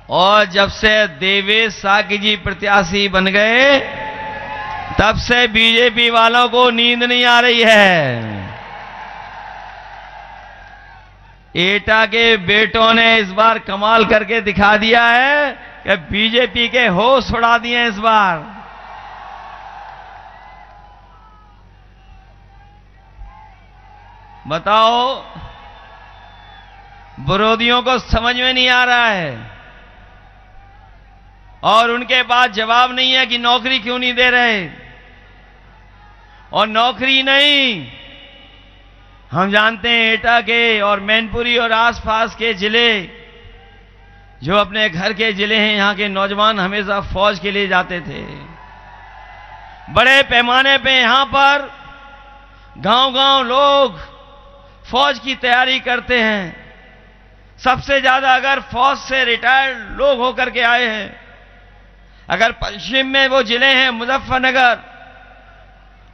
और जब से देवेश साकी जी प्रत्याशी बन गए, तब से बीजेपी वालों को नींद नहीं आ रही है। एटा के बेटों ने इस बार कमाल करके दिखा दिया है कि बीजेपी के होश उड़ा दिए इस बार। बताओ, विरोधियों को समझ में नहीं आ रहा है और उनके पास जवाब नहीं है कि नौकरी क्यों नहीं दे रहे। और नौकरी नहीं, हम जानते हैं एटा के और मैनपुरी और आसपास के जिले जो अपने घर के जिले हैं, यहां के नौजवान हमेशा फौज के लिए जाते थे। बड़े पैमाने पे यहां पर गांव-गांव लोग फौज की तैयारी करते हैं। सबसे ज्यादा अगर फौज से रिटायर्ड लोग होकर के आए हैं, अगर पश्चिम में वो जिले हैं मुजफ्फरनगर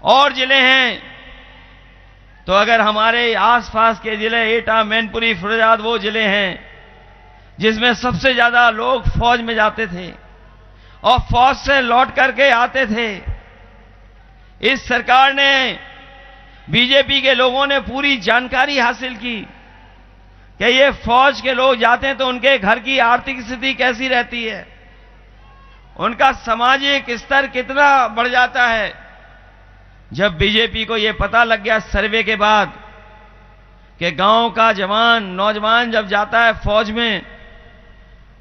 और जिले हैं, तो अगर हमारे आसपास के जिले एटा, मैनपुरी, फिरोजाबाद वो जिले हैं जिसमें सबसे ज्यादा लोग फौज में जाते थे और फौज से लौट करके आते थे। इस सरकार ने, बीजेपी के लोगों ने पूरी जानकारी हासिल की कि ये फौज के लोग जाते हैं तो उनके घर की आर्थिक स्थिति कैसी रहती है, उनका सामाजिक स्तर कितना बढ़ जाता है। जब बीजेपी को यह पता लग गया सर्वे के बाद कि गांव का जवान, नौजवान जब जाता है फौज में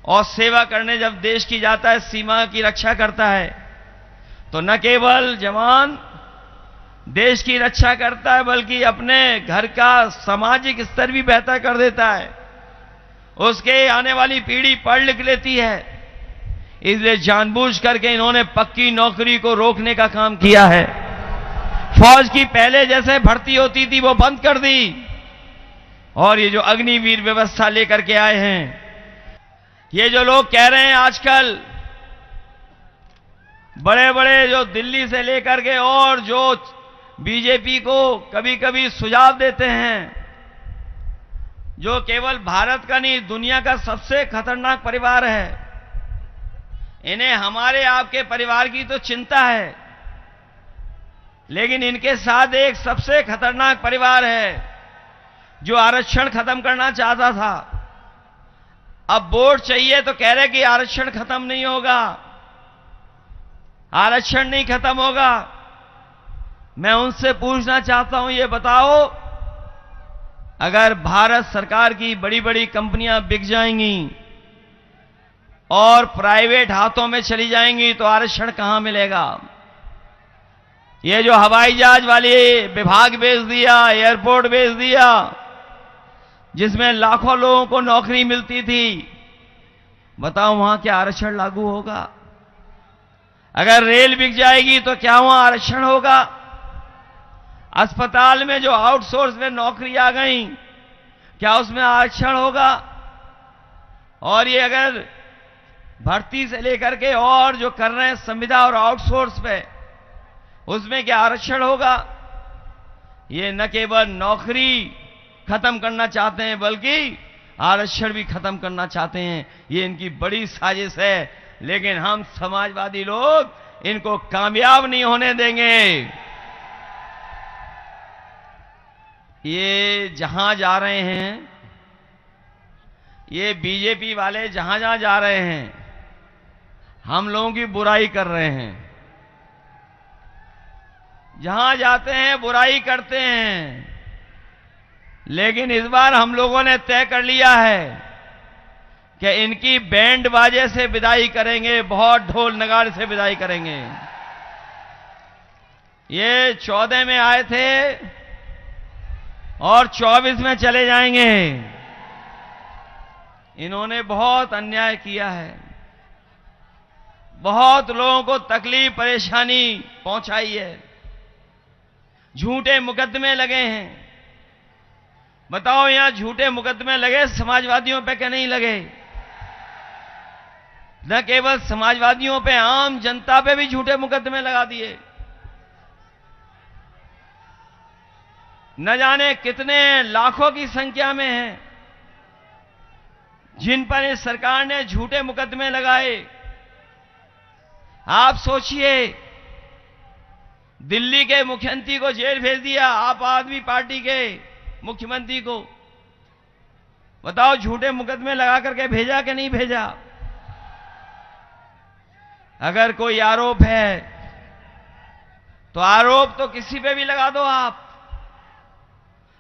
और सेवा करने जब देश की जाता है, सीमा की रक्षा करता है, तो न केवल जवान देश की रक्षा करता है बल्कि अपने घर का सामाजिक स्तर भी बेहतर कर देता है। उसके आने वाली पीढ़ी पढ़ लिख लेती है। इसलिए जानबूझ करके इन्होंने पक्की नौकरी को रोकने का काम किया है। फौज की पहले जैसे भर्ती होती थी वो बंद कर दी और ये जो अग्निवीर व्यवस्था लेकर के आए हैं, ये जो लोग कह रहे हैं आजकल, बड़े बड़े जो दिल्ली से लेकर के और जो बीजेपी को कभी कभी सुझाव देते हैं, जो केवल भारत का नहीं दुनिया का सबसे खतरनाक परिवार है, इन्हें हमारे आपके परिवार की तो चिंता है, लेकिन इनके साथ एक सबसे खतरनाक परिवार है जो आरक्षण खत्म करना चाहता था। अब वोट चाहिए तो कह रहे कि आरक्षण खत्म नहीं होगा, आरक्षण नहीं खत्म होगा। मैं उनसे पूछना चाहता हूं, ये बताओ, अगर भारत सरकार की बड़ी बड़ी कंपनियां बिक जाएंगी और प्राइवेट हाथों में चली जाएंगी तो आरक्षण कहां मिलेगा? ये जो हवाई जहाज वाली विभाग बेच दिया, एयरपोर्ट बेच दिया, जिसमें लाखों लोगों को नौकरी मिलती थी, बताओ वहां क्या आरक्षण लागू होगा? अगर रेल बिक जाएगी तो क्या वहां आरक्षण होगा? अस्पताल में जो आउटसोर्स में नौकरी आ गई, क्या उसमें आरक्षण होगा? और ये अगर भर्ती से लेकर के और जो कर रहे हैं संविदा और आउटसोर्स पे, उसमें क्या आरक्षण होगा? ये न केवल नौकरी खत्म करना चाहते हैं बल्कि आरक्षण भी खत्म करना चाहते हैं। ये इनकी बड़ी साजिश है, लेकिन हम समाजवादी लोग इनको कामयाब नहीं होने देंगे। ये जहां जा रहे हैं, ये बीजेपी वाले जहां जहां जा रहे हैं, हम लोगों की बुराई कर रहे हैं। जहां जाते हैं बुराई करते हैं, लेकिन इस बार हम लोगों ने तय कर लिया है कि इनकी बैंड बाजे से विदाई करेंगे, बहुत ढोल नगाड़े से विदाई करेंगे। ये 14 में आए थे और 24 में चले जाएंगे। इन्होंने बहुत अन्याय किया है, बहुत लोगों को तकलीफ परेशानी पहुंचाई है, झूठे मुकदमे लगे हैं। बताओ, यहां झूठे मुकदमे लगे समाजवादियों पे क्या नहीं लगे? न केवल समाजवादियों पे, आम जनता पे भी झूठे मुकदमे लगा दिए। न जाने कितने लाखों की संख्या में हैं। जिन पर इस सरकार ने झूठे मुकदमे लगाए। आप सोचिए, दिल्ली के मुख्यमंत्री को जेल भेज दिया, आप आदमी पार्टी के मुख्यमंत्री को। बताओ, झूठे मुकदमे लगा करके भेजा कि नहीं भेजा? अगर कोई आरोप है तो आरोप तो किसी पे भी लगा दो। आप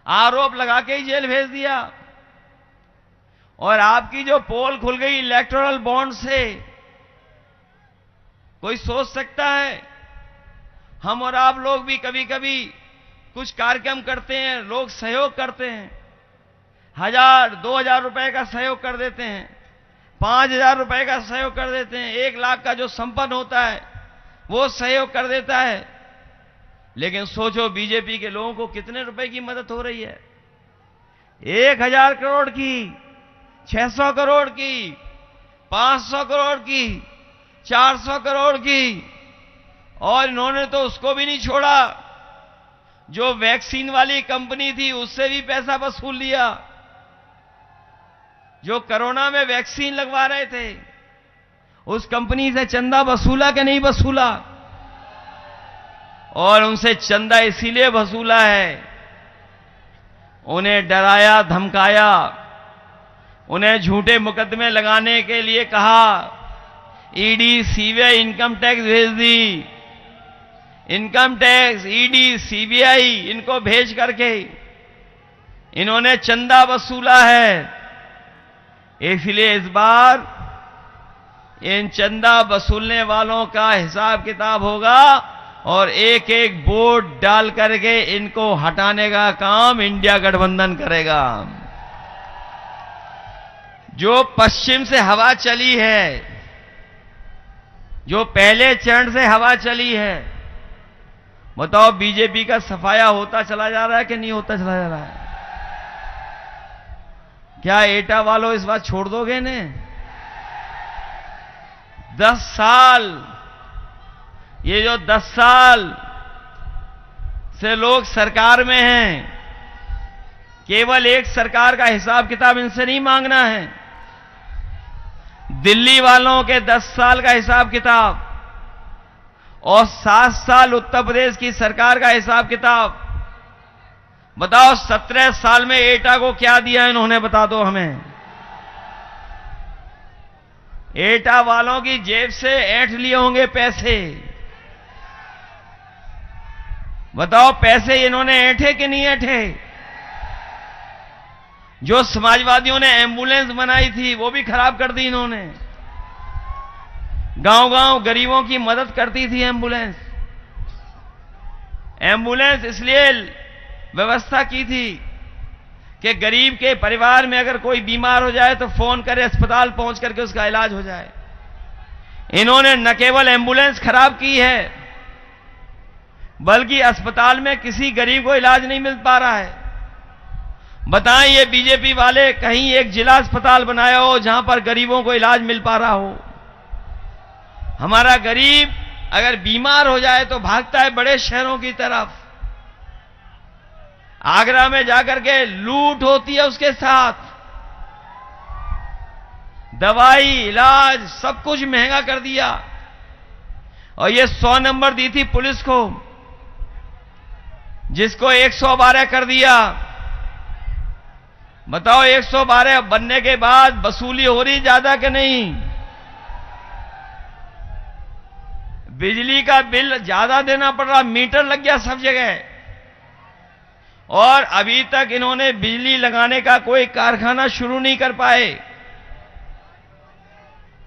आरोप लगा के ही जेल भेज दिया। और आपकी जो पोल खुल गई इलेक्टोरल बॉन्ड से, कोई सोच सकता है? हम और आप लोग भी कभी कभी कुछ कार्यक्रम करते हैं, लोग सहयोग करते हैं, 1000-2000 रुपए का सहयोग कर देते हैं, 5000 रुपए का सहयोग कर देते हैं, 1 लाख का जो संपन्न होता है वो सहयोग कर देता है। लेकिन सोचो, बीजेपी के लोगों को कितने रुपए की मदद हो रही है? 1000 करोड़ की, 600 करोड़ की, 500 करोड़ की, 400 करोड़ की। और इन्होंने तो उसको भी नहीं छोड़ा, जो वैक्सीन वाली कंपनी थी उससे भी पैसा वसूल लिया। जो कोरोना में वैक्सीन लगवा रहे थे, उस कंपनी से चंदा वसूला कि नहीं वसूला? और उनसे चंदा इसीलिए वसूला है, उन्हें डराया, धमकाया, उन्हें झूठे मुकदमे लगाने के लिए कहा। ईडी, सीबीआई, इनकम टैक्स भेज दी। इनकम टैक्स, ईडी, सीबीआई, इनको भेज करके इन्होंने चंदा वसूला है। इसलिए इस बार इन चंदा वसूलने वालों का हिसाब किताब होगा और एक एक वोट डाल करके इनको हटाने का काम इंडिया गठबंधन करेगा। जो पश्चिम से हवा चली है, जो पहले चरण से हवा चली है, बताओ बीजेपी का सफाया होता चला जा रहा है कि नहीं होता चला जा रहा है? क्या एटा वालों इस बात छोड़ दोगे ने? 10 साल, ये जो 10 साल से लोग सरकार में हैं, केवल एक सरकार का हिसाब किताब इनसे नहीं मांगना है। दिल्ली वालों के 10 साल का हिसाब किताब और 7 साल उत्तर प्रदेश की सरकार का हिसाब किताब। बताओ, 17 साल में एटा को क्या दिया इन्होंने, बता दो हमें। एटा वालों की जेब से ऐंठ लिए होंगे पैसे। बताओ, पैसे इन्होंने ऐंठे कि नहीं ऐंठे? जो समाजवादियों ने एम्बुलेंस बनाई थी वो भी खराब कर दी इन्होंने। गांव-गांव गरीबों की मदद करती थी एम्बुलेंस। एम्बुलेंस इसलिए व्यवस्था की थी कि गरीब के परिवार में अगर कोई बीमार हो जाए तो फोन करे, अस्पताल पहुंच करके उसका इलाज हो जाए। इन्होंने न केवल एम्बुलेंस खराब की है, बल्कि अस्पताल में किसी गरीब को इलाज नहीं मिल पा रहा है। बताएं, ये बीजेपी वाले कहीं एक जिला अस्पताल बनाया हो जहां पर गरीबों को इलाज मिल पा रहा हो? हमारा गरीब अगर बीमार हो जाए तो भागता है बड़े शहरों की तरफ। आगरा में जाकर के लूट होती है उसके साथ। दवाई, इलाज, सब कुछ महंगा कर दिया। और ये 100 नंबर दी थी पुलिस को, जिसको 112 कर दिया। बताओ, 112 बनने के बाद वसूली हो रही ज्यादा कि नहीं? बिजली का बिल ज्यादा देना पड़ रहा, मीटर लग गया सब जगह। और अभी तक इन्होंने बिजली लगाने का कोई कारखाना शुरू नहीं कर पाए।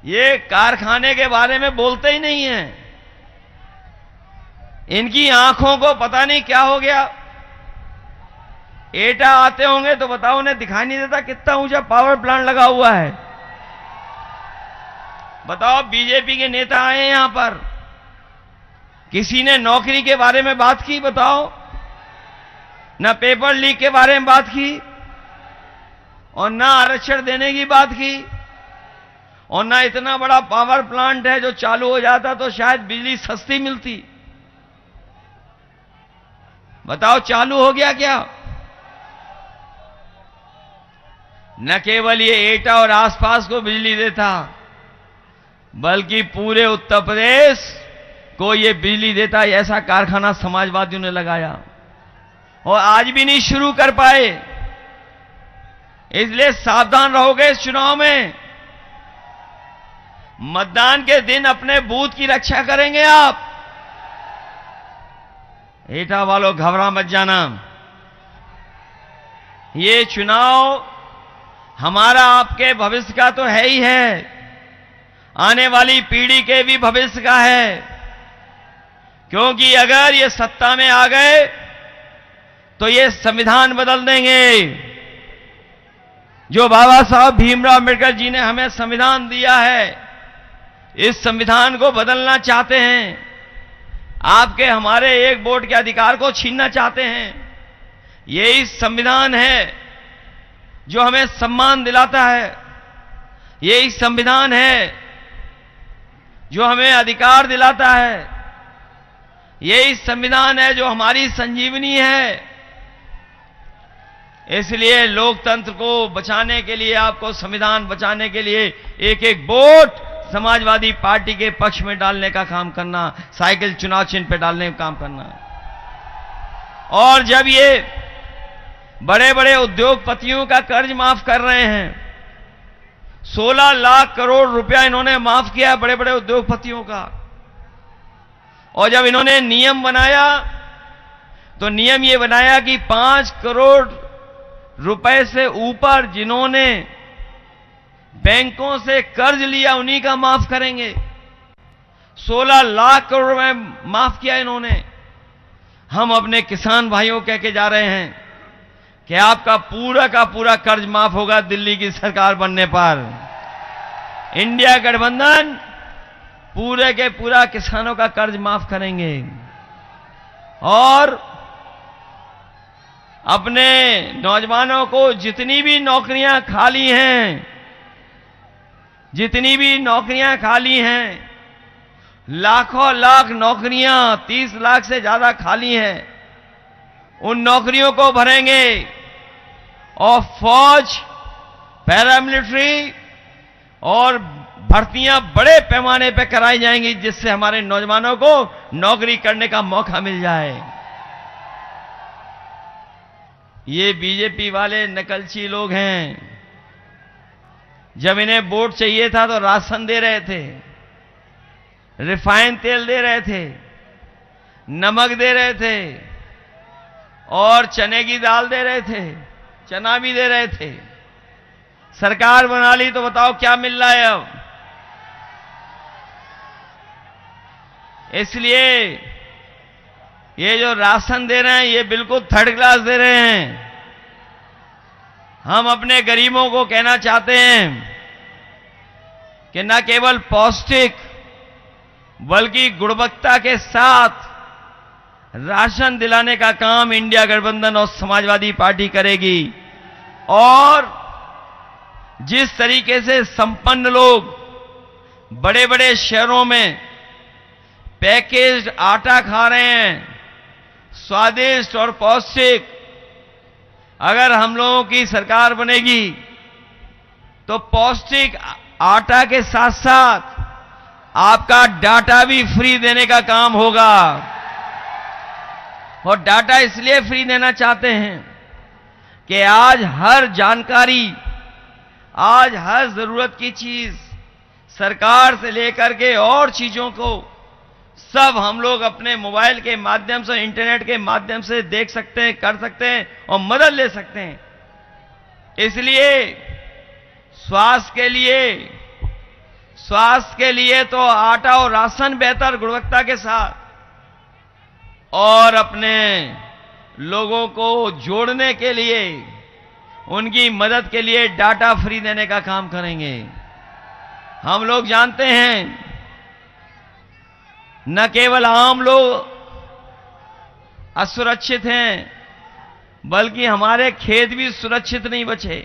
ये कारखाने के बारे में बोलते ही नहीं हैं। इनकी आंखों को पता नहीं क्या हो गया। एटा आते होंगे तो बताओ, उन्हें दिखाई नहीं देता कितना ऊंचा पावर प्लांट लगा हुआ है। बताओ, बीजेपी के नेता आए यहां पर, किसी ने नौकरी के बारे में बात की? बताओ, न पेपर लीक के बारे में बात की, और न आरक्षण देने की बात की, और न इतना बड़ा पावर प्लांट है जो चालू हो जाता तो शायद बिजली सस्ती मिलती। बताओ, चालू हो गया क्या? न केवल ये एटा और आसपास को बिजली देता, बल्कि पूरे उत्तर प्रदेश को ये बिजली देता। ऐसा कारखाना समाजवादियों ने लगाया और आज भी नहीं शुरू कर पाए। इसलिए सावधान रहोगे इस चुनाव में। मतदान के दिन अपने बूथ की रक्षा करेंगे आप। एटा वालों, घबरा मत जाना। ये चुनाव हमारा आपके भविष्य का तो है ही है, आने वाली पीढ़ी के भी भविष्य का है। क्योंकि अगर ये सत्ता में आ गए तो ये संविधान बदल देंगे। जो बाबा साहब भीमराव अंबेडकर जी ने हमें संविधान दिया है, इस संविधान को बदलना चाहते हैं। आपके हमारे एक वोट के अधिकार को छीनना चाहते हैं। यही संविधान है जो हमें सम्मान दिलाता है। यही संविधान है जो हमें अधिकार दिलाता है। यही संविधान है जो हमारी संजीवनी है। इसलिए लोकतंत्र को बचाने के लिए, आपको संविधान बचाने के लिए एक एक वोट समाजवादी पार्टी के पक्ष में डालने का काम करना, साइकिल चुनाव चिन्ह पे डालने का काम करना। और जब ये बड़े बड़े उद्योगपतियों का कर्ज माफ कर रहे हैं, 16 लाख करोड़ रुपया इन्होंने माफ किया बड़े बड़े उद्योगपतियों का। और जब इन्होंने नियम बनाया तो नियम ये बनाया कि 5 करोड़ रुपए से ऊपर जिन्होंने बैंकों से कर्ज लिया उन्हीं का माफ करेंगे। 16 लाख करोड़ रुपए माफ किया इन्होंने। हम अपने किसान भाइयों कह के जा रहे हैं कि आपका पूरा का पूरा कर्ज माफ होगा दिल्ली की सरकार बनने पर। इंडिया गठबंधन पूरे के पूरा किसानों का कर्ज माफ करेंगे। और अपने नौजवानों को जितनी भी नौकरियां खाली हैं, जितनी भी नौकरियां खाली हैं, लाखों लाख नौकरियां, 30 लाख से ज्यादा खाली हैं, उन नौकरियों को भरेंगे। और फौज, पैरामिलिट्री और भर्तियां बड़े पैमाने पर कराई जाएंगी, जिससे हमारे नौजवानों को नौकरी करने का मौका मिल जाए। ये बीजेपी वाले नकलची लोग हैं। जब इन्हें वोट चाहिए था तो राशन दे रहे थे, रिफाइंड तेल दे रहे थे, नमक दे रहे थे और चने की दाल दे रहे थे, चना भी दे रहे थे। सरकार बना ली तो बताओ क्या मिल रहा है अब। इसलिए ये जो राशन दे रहे हैं ये बिल्कुल थर्ड क्लास दे रहे हैं। हम अपने गरीबों को कहना चाहते हैं कि न केवल पौष्टिक बल्कि गुणवत्ता के साथ राशन दिलाने का काम इंडिया गठबंधन और समाजवादी पार्टी करेगी। और जिस तरीके से संपन्न लोग बड़े बड़े शहरों में पैकेज्ड आटा खा रहे हैं, स्वादिष्ट और पौष्टिक, अगर हम लोगों की सरकार बनेगी तो पौष्टिक आटा के साथ साथ आपका डाटा भी फ्री देने का काम होगा। और डाटा इसलिए फ्री देना चाहते हैं कि आज हर जानकारी, आज हर जरूरत की चीज, सरकार से लेकर के और चीजों को सब हम लोग अपने मोबाइल के माध्यम से, इंटरनेट के माध्यम से देख सकते हैं, कर सकते हैं और मदद ले सकते हैं। इसलिए स्वास्थ्य के लिए तो आटा और राशन बेहतर गुणवत्ता के साथ, और अपने लोगों को जोड़ने के लिए, उनकी मदद के लिए डाटा फ्री देने का काम करेंगे। हम लोग जानते हैं न केवल आम लोग असुरक्षित हैं, बल्कि हमारे खेत भी सुरक्षित नहीं बचे।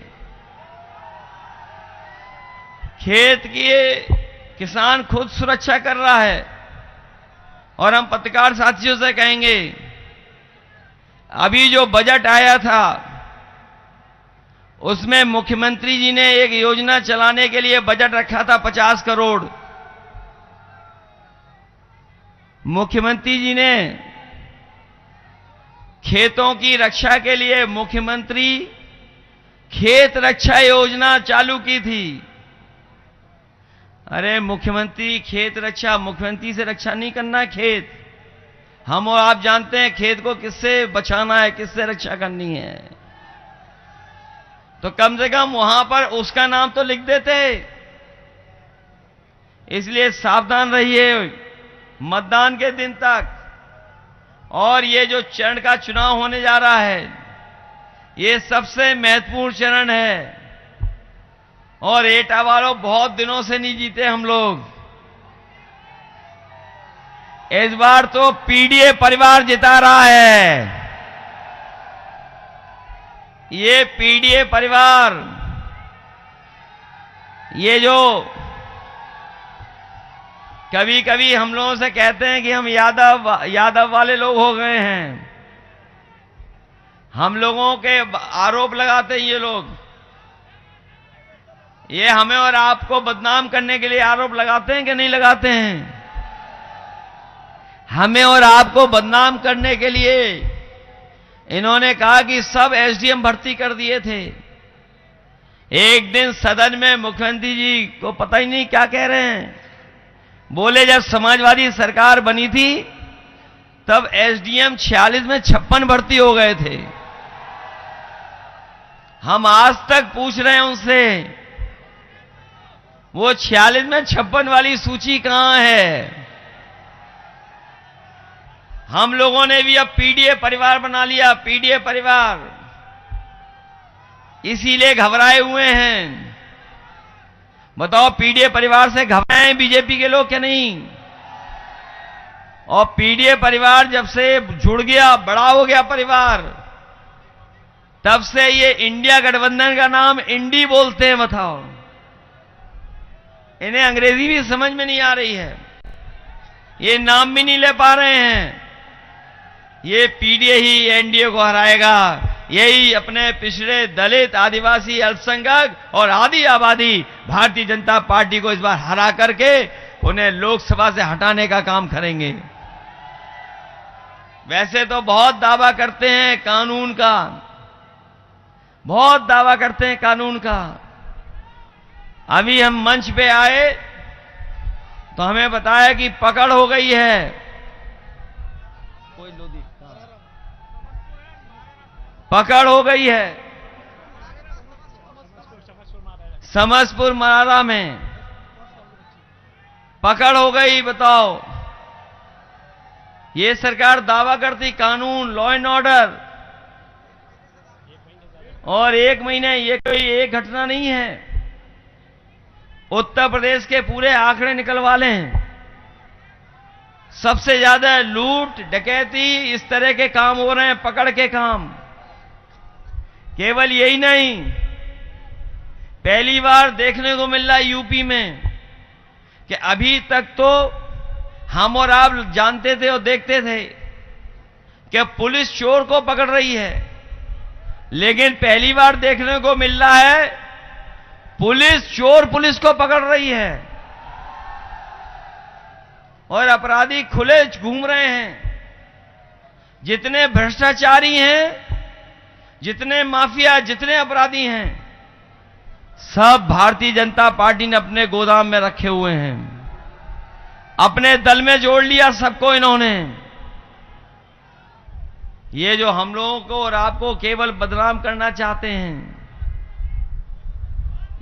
खेत की किसान खुद सुरक्षा कर रहा है। और हम पत्रकार साथियों से कहेंगे, अभी जो बजट आया था उसमें मुख्यमंत्री जी ने एक योजना चलाने के लिए बजट रखा था 50 करोड़। मुख्यमंत्री जी ने खेतों की रक्षा के लिए मुख्यमंत्री खेत रक्षा योजना चालू की थी। अरे मुख्यमंत्री खेत रक्षा, मुख्यमंत्री से रक्षा नहीं करना है खेत। हम और आप जानते हैं खेत को किससे बचाना है, किससे रक्षा करनी है। तो कम से कम वहां पर उसका नाम तो लिख देते। इसलिए सावधान रहिए मतदान के दिन तक। और ये जो चरण का चुनाव होने जा रहा है, ये सबसे महत्वपूर्ण चरण है। और एटा वालों बहुत दिनों से नहीं जीते हम लोग। इस बार तो पीडीए परिवार जिता रहा है। ये पीडीए परिवार, ये जो कभी कभी हम लोगों से कहते हैं कि हम यादव वाले लोग हो गए हैं, हम लोगों के आरोप लगाते हैं ये लोग। ये हमें और आपको बदनाम करने के लिए आरोप लगाते हैं कि नहीं लगाते हैं? हमें और आपको बदनाम करने के लिए इन्होंने कहा कि सब एसडीएम भर्ती कर दिए थे। एक दिन सदन में मुख्यमंत्री जी को पता ही नहीं क्या कह रहे हैं, बोले जब समाजवादी सरकार बनी थी तब एसडीएम 46 में 56 भर्ती हो गए थे। हम आज तक पूछ रहे हैं उनसे, वो 46 में 56 वाली सूची कहां है? हम लोगों ने भी अब पीडीए परिवार बना लिया, पीडीए परिवार। इसीलिए घबराए हुए हैं। बताओ, पीडीए परिवार से घबराए हैं बीजेपी के लोग क्या नहीं? और पीडीए परिवार जब से जुड़ गया, बड़ा हो गया परिवार, तब से ये इंडिया गठबंधन का नाम इंडी बोलते हैं। बताओ, इन्हें अंग्रेजी भी समझ में नहीं आ रही है, ये नाम भी नहीं ले पा रहे हैं। ये पीडीए ही एनडीए को हराएगा। यही अपने पिछड़े, दलित, आदिवासी, अल्पसंख्यक और आदि आबादी भारतीय जनता पार्टी को इस बार हरा करके उन्हें लोकसभा से हटाने का काम करेंगे। वैसे तो बहुत दावा करते हैं कानून का, बहुत दावा करते हैं कानून का। अभी हम मंच पे आए तो हमें बताया कि पकड़ हो गई है। कोई लोधी पकड़ हो गई है समसपुर मरारा में, पकड़ हो गई। बताओ, ये सरकार दावा करती कानून, लॉ एंड ऑर्डर, और 1 महीने, ये कोई एक घटना नहीं है। उत्तर प्रदेश के पूरे आंकड़े निकलवा लें, सबसे ज्यादा लूट, डकैती, इस तरह के काम हो रहे हैं, पकड़ के काम। केवल यही नहीं, पहली बार देखने को मिल रहा है यूपी में कि अभी तक तो हम और आप जानते थे और देखते थे कि पुलिस चोर को पकड़ रही है, लेकिन पहली बार देखने को मिल रहा है पुलिस चोर पुलिस को पकड़ रही है और अपराधी खुले घूम रहे हैं। जितने भ्रष्टाचारी हैं, जितने माफिया, जितने अपराधी हैं, सब भारतीय जनता पार्टी ने अपने गोदाम में रखे हुए हैं। अपने दल में जोड़ लिया सबको इन्होंने। ये जो हम लोगों को और आपको केवल बदनाम करना चाहते हैं,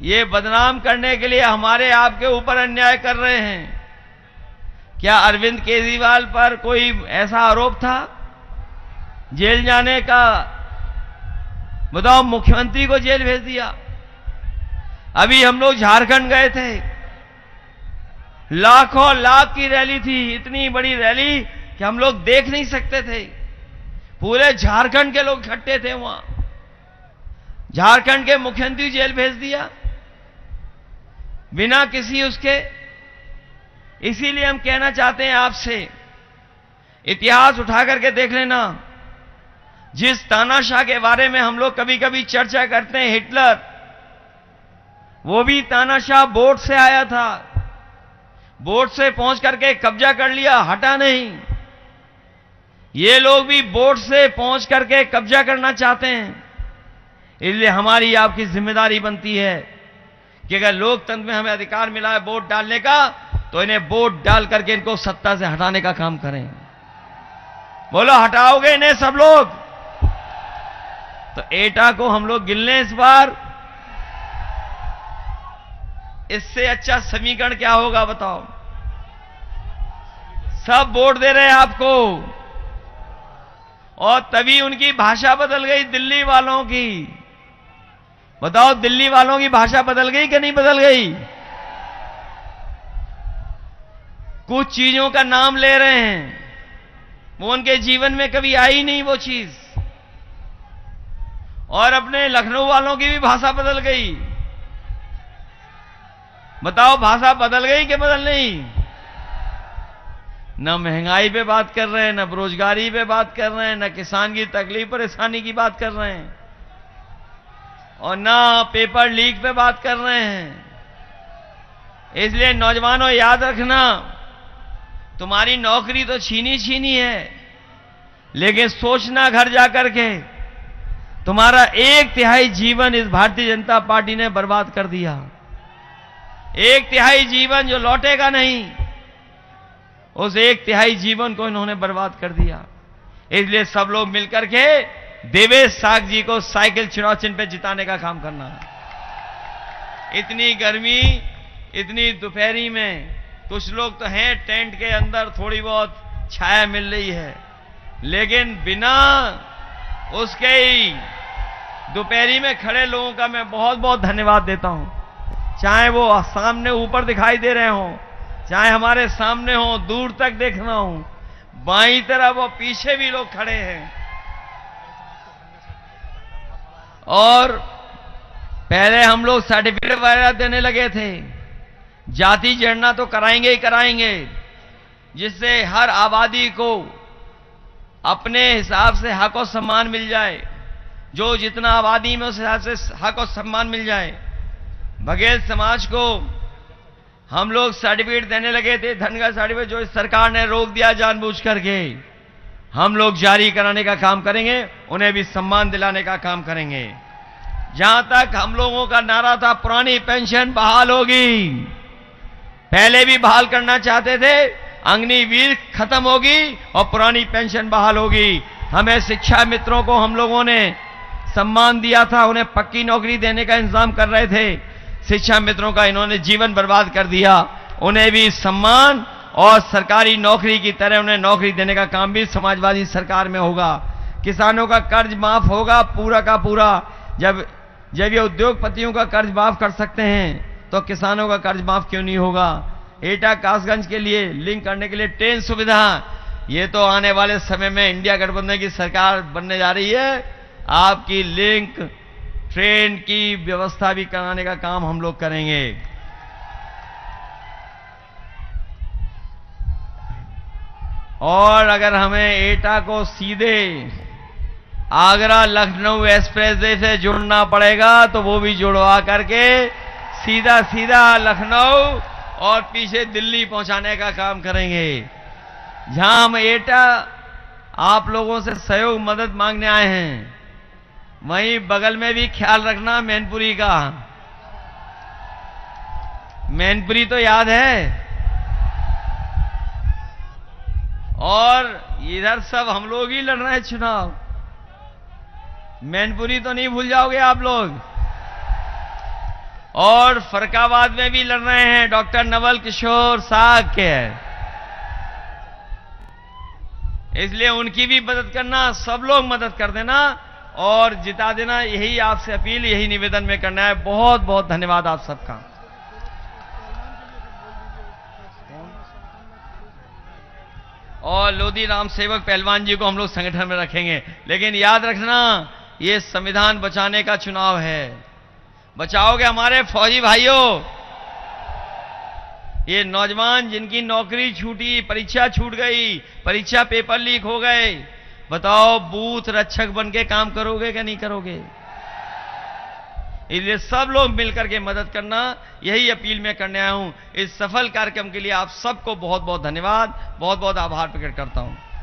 ये बदनाम करने के लिए हमारे आपके ऊपर अन्याय कर रहे हैं। क्या अरविंद केजरीवाल पर कोई ऐसा आरोप था जेल जाने का? बताओ, मुख्यमंत्री को जेल भेज दिया। अभी हम लोग झारखंड गए थे, लाखों लाख की रैली थी, इतनी बड़ी रैली कि हम लोग देख नहीं सकते थे। पूरे झारखंड के लोग इकट्ठे थे वहां। झारखंड के मुख्यमंत्री जेल भेज दिया बिना किसी उसके। इसीलिए हम कहना चाहते हैं आपसे, इतिहास उठा करके देख लेना। जिस तानाशाह के बारे में हम लोग कभी कभी चर्चा करते हैं, हिटलर, वो भी तानाशाह बोट से आया था। बोट से पहुंच करके कब्जा कर लिया, हटा नहीं। ये लोग भी बोट से पहुंच करके कब्जा करना चाहते हैं। इसलिए हमारी आपकी जिम्मेदारी बनती है कि अगर लोकतंत्र में हमें अधिकार मिला है वोट डालने का, तो इन्हें वोट डाल करके इनको सत्ता से हटाने का काम करें। बोलो, हटाओगे इन्हें सब लोग? तो एटा को हम लोग गिन लें इस बार। इससे अच्छा समीकरण क्या होगा बताओ? सब वोट दे रहे हैं आपको, और तभी उनकी भाषा बदल गई दिल्ली वालों की। बताओ, दिल्ली वालों की भाषा बदल गई कि नहीं बदल गई? कुछ चीजों का नाम ले रहे हैं, वो उनके जीवन में कभी आई नहीं वो चीज। और अपने लखनऊ वालों की भी भाषा बदल गई। बताओ, भाषा बदल गई कि बदल नहीं? न महंगाई पे बात कर रहे हैं, न बेरोजगारी पे बात कर रहे हैं, न किसान की तकलीफ परेशानी की बात कर रहे हैं, और न पेपर लीक पे बात कर रहे हैं। इसलिए नौजवानों, याद रखना, तुम्हारी नौकरी तो छीनी छीनी है, लेकिन सोचना घर जाकर के, तुम्हारा 1/3 जीवन इस भारतीय जनता पार्टी ने बर्बाद कर दिया। 1/3 जीवन जो लौटेगा नहीं, उस 1/3 जीवन को इन्होंने बर्बाद कर दिया। इसलिए सब लोग मिलकर के देवेश साग जी को साइकिल चुनाव चिन्ह पे जिताने का काम करना है। इतनी गर्मी, इतनी दोपहरी में कुछ लोग तो हैं टेंट के अंदर, थोड़ी बहुत छाया मिल रही है, लेकिन बिना उसके ही दोपहरी में खड़े लोगों का मैं बहुत बहुत धन्यवाद देता हूं। चाहे वो सामने ऊपर दिखाई दे रहे हों, चाहे हमारे सामने हो, दूर तक देखना हो, बाईं तरफ और पीछे भी लोग खड़े हैं। और पहले हम लोग सर्टिफिकेट वगैरह देने लगे थे, जाति जनगणना तो कराएंगे ही कराएंगे, जिससे हर आबादी को अपने हिसाब से हक और सम्मान मिल जाए, जो जितना आबादी में उस हिसाब से हक और सम्मान मिल जाए। बघेल समाज को हम लोग सर्टिफिकेट देने लगे थे, धन का सर्टिफिकेट, जो इस सरकार ने रोक दिया जानबूझ करके। हम लोग जारी कराने का काम करेंगे, उन्हें भी सम्मान दिलाने का काम करेंगे। जहां तक हम लोगों का नारा था पुरानी पेंशन बहाल होगी, पहले भी बहाल करना चाहते थे, अग्निवीर खत्म होगी और पुरानी पेंशन बहाल होगी। हमें शिक्षा मित्रों को हम लोगों ने सम्मान दिया था, उन्हें पक्की नौकरी देने का इंतजाम कर रहे थे। शिक्षा मित्रों का इन्होंने जीवन बर्बाद कर दिया, उन्हें भी सम्मान और सरकारी नौकरी की तरह उन्हें नौकरी देने का काम भी समाजवादी सरकार में होगा। किसानों का कर्ज माफ होगा पूरा का पूरा। जब ये उद्योगपतियों का कर्ज माफ कर सकते हैं, तो किसानों का कर्ज माफ क्यों नहीं होगा? एटा कासगंज के लिए लिंक करने के लिए ट्रेन सुविधा, ये तो आने वाले समय में इंडिया गठबंधन की सरकार बनने जा रही है, आपकी लिंक ट्रेन की व्यवस्था भी कराने का काम हम लोग करेंगे। और अगर हमें एटा को सीधे आगरा लखनऊ एक्सप्रेसवे से जोड़ना पड़ेगा, तो वो भी जुड़वा करके सीधा सीधा लखनऊ और पीछे दिल्ली पहुंचाने का काम करेंगे। जहां हम एटा आप लोगों से सहयोग मदद मांगने आए हैं, वहीं बगल में भी ख्याल रखना मैनपुरी का। मैनपुरी तो याद है, और इधर सब हम लोग ही लड़ रहे हैं चुनाव। मैनपुरी तो नहीं भूल जाओगे आप लोग। और फरकाबाद में भी लड़ रहे हैं, डॉक्टर नवल किशोर साग के, इसलिए उनकी भी मदद करना, सब लोग मदद कर देना और जिता देना। यही आपसे अपील, यही निवेदन में करना है। बहुत बहुत धन्यवाद आप सबका। और लोधी राम सेवक पहलवान जी को हम लोग संगठन में रखेंगे। लेकिन याद रखना, ये संविधान बचाने का चुनाव है। बचाओगे हमारे फौजी भाइयों? ये नौजवान जिनकी नौकरी छूटी, परीक्षा छूट गई, परीक्षा पेपर लीक हो गए, बताओ बूथ रक्षक बन के काम करोगे क्या नहीं करोगे? इसलिए सब लोग मिलकर के मदद करना, यही अपील मैं करने आया हूं। इस सफल कार्यक्रम के लिए आप सबको बहुत बहुत धन्यवाद, बहुत बहुत आभार प्रकट करता हूं।